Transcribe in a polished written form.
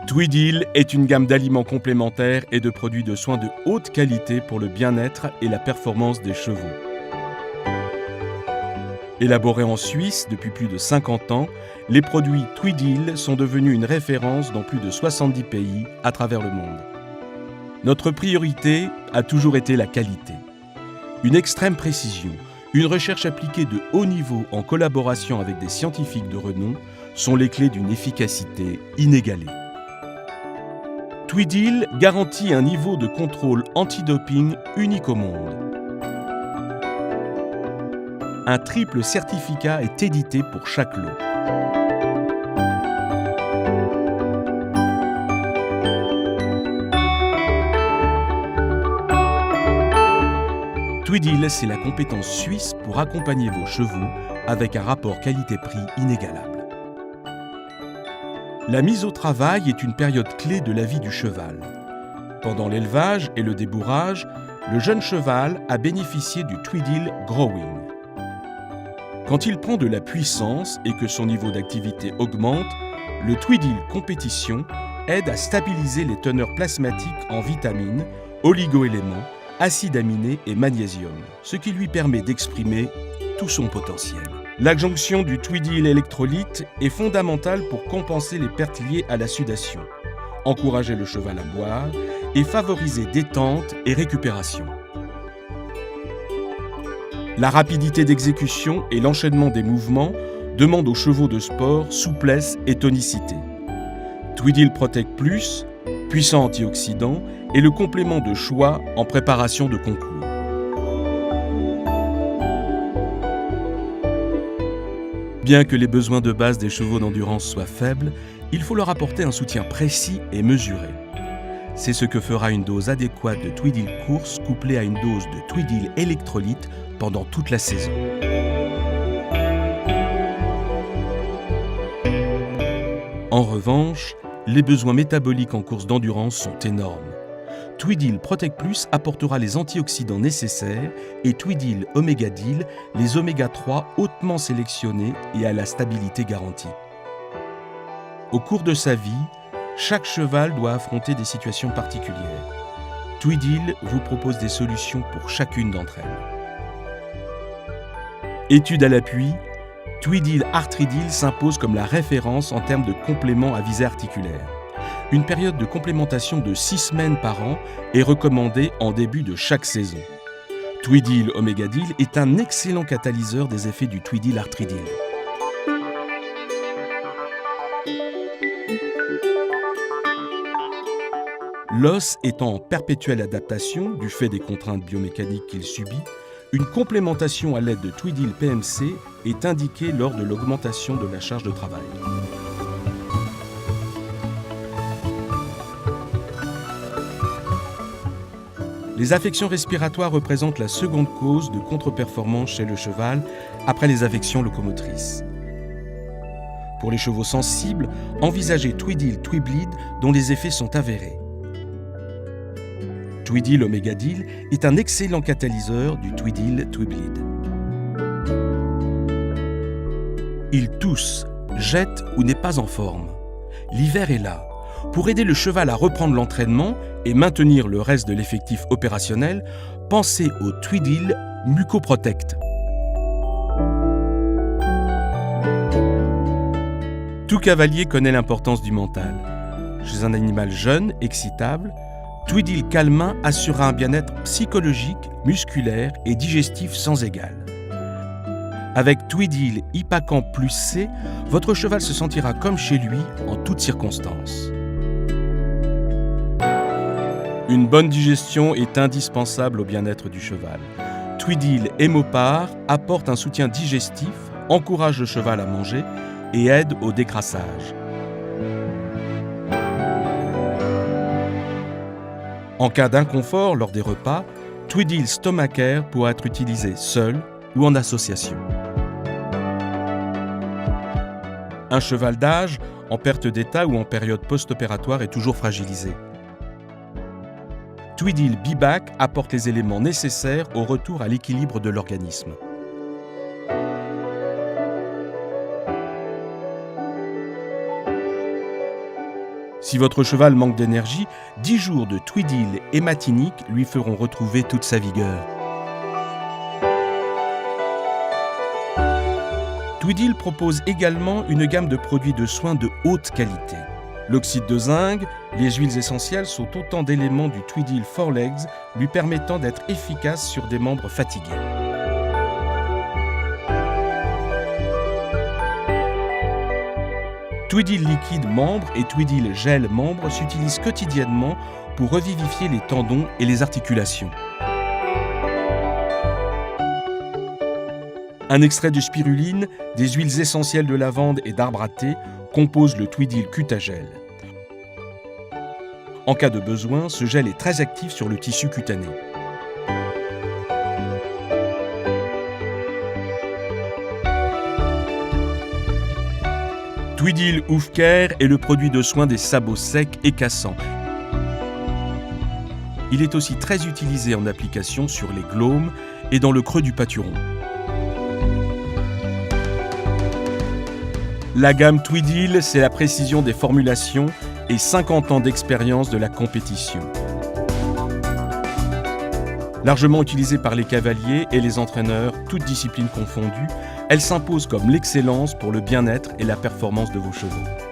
Tweedil est une gamme d'aliments complémentaires et de produits de soins de haute qualité pour le bien-être et la performance des chevaux. Élaborés en Suisse depuis plus de 50 ans, les produits Tweedil sont devenus une référence dans plus de 70 pays à travers le monde. Notre priorité a toujours été la qualité. Une extrême précision, une recherche appliquée de haut niveau en collaboration avec des scientifiques de renom sont les clés d'une efficacité inégalée. Tweedil garantit un niveau de contrôle antidoping unique au monde. Un triple certificat est édité pour chaque lot. Tweedil, c'est la compétence suisse pour accompagner vos chevaux avec un rapport qualité-prix inégalable. La mise au travail est une période clé de la vie du cheval. Pendant l'élevage et le débourrage, le jeune cheval a bénéficié du Tweedil Growing. Quand il prend de la puissance et que son niveau d'activité augmente, le Tweedil Compétition aide à stabiliser les teneurs plasmatiques en vitamines, oligo-éléments, acides aminés et magnésium, ce qui lui permet d'exprimer tout son potentiel. L'adjonction du Tweedil électrolyte est fondamentale pour compenser les pertes liées à la sudation, encourager le cheval à boire et favoriser détente et récupération. La rapidité d'exécution et l'enchaînement des mouvements demandent aux chevaux de sport souplesse et tonicité. Tweedil Protect Plus, puissant antioxydant, est le complément de choix en préparation de concours. Bien que les besoins de base des chevaux d'endurance soient faibles, il faut leur apporter un soutien précis et mesuré. C'est ce que fera une dose adéquate de Tweedil Course couplée à une dose de Tweedil électrolyte pendant toute la saison. En revanche, les besoins métaboliques en course d'endurance sont énormes. Tweedil Protect Plus apportera les antioxydants nécessaires et Tweedil Omégadil les oméga 3 hautement sélectionnés et à la stabilité garantie. Au cours de sa vie, chaque cheval doit affronter des situations particulières. Tweedil vous propose des solutions pour chacune d'entre elles. Étude à l'appui, Tweedil Arthridil s'impose comme la référence en termes de compléments à visée articulaire. Une période de complémentation de 6 semaines par an est recommandée en début de chaque saison. Tweedil Omégadil est un excellent catalyseur des effets du Tweedil Arthridil. L'os étant en perpétuelle adaptation du fait des contraintes biomécaniques qu'il subit, une complémentation à l'aide de Tweedil PMC est indiquée lors de l'augmentation de la charge de travail. Les affections respiratoires représentent la seconde cause de contre-performance chez le cheval après les affections locomotrices. Pour les chevaux sensibles, envisagez Tweedil Tweebleed dont les effets sont avérés. Tweedil Omégadil est un excellent catalyseur du Tweedil Tweebleed. Il tousse, jette ou n'est pas en forme. L'hiver est là. Pour aider le cheval à reprendre l'entraînement et maintenir le reste de l'effectif opérationnel, pensez au Tweedil Mucoprotect. Tout cavalier connaît l'importance du mental. Chez un animal jeune, excitable, Tweedil Calmin assurera un bien-être psychologique, musculaire et digestif sans égal. Avec Tweedil Hypacamp Plus C, votre cheval se sentira comme chez lui en toutes circonstances. Une bonne digestion est indispensable au bien-être du cheval. Tweedil Hémopar apporte un soutien digestif, encourage le cheval à manger et aide au décrassage. En cas d'inconfort lors des repas, Tweedil Stomacare pourra être utilisé seul ou en association. Un cheval d'âge en perte d'état ou en période post-opératoire est toujours fragilisé. Tweedil Be-Back apporte les éléments nécessaires au retour à l'équilibre de l'organisme. Si votre cheval manque d'énergie, 10 jours de Tweedil hématinique lui feront retrouver toute sa vigueur. Tweedil propose également une gamme de produits de soins de haute qualité. L'oxyde de zinc, les huiles essentielles sont autant d'éléments du Tweedil 4 Legs lui permettant d'être efficace sur des membres fatigués. Tweedil liquide membre et Tweedil gel membre s'utilisent quotidiennement pour revivifier les tendons et les articulations. Un extrait de spiruline, des huiles essentielles de lavande et d'arbre à thé composent le Tweedil Cutagel. En cas de besoin, ce gel est très actif sur le tissu cutané. Tweedil Hoof Care est le produit de soin des sabots secs et cassants. Il est aussi très utilisé en application sur les glaumes et dans le creux du pâturon. La gamme Tweedil, c'est la précision des formulations et 50 ans d'expérience de la compétition. Largement utilisée par les cavaliers et les entraîneurs, toutes disciplines confondues, elle s'impose comme l'excellence pour le bien-être et la performance de vos chevaux.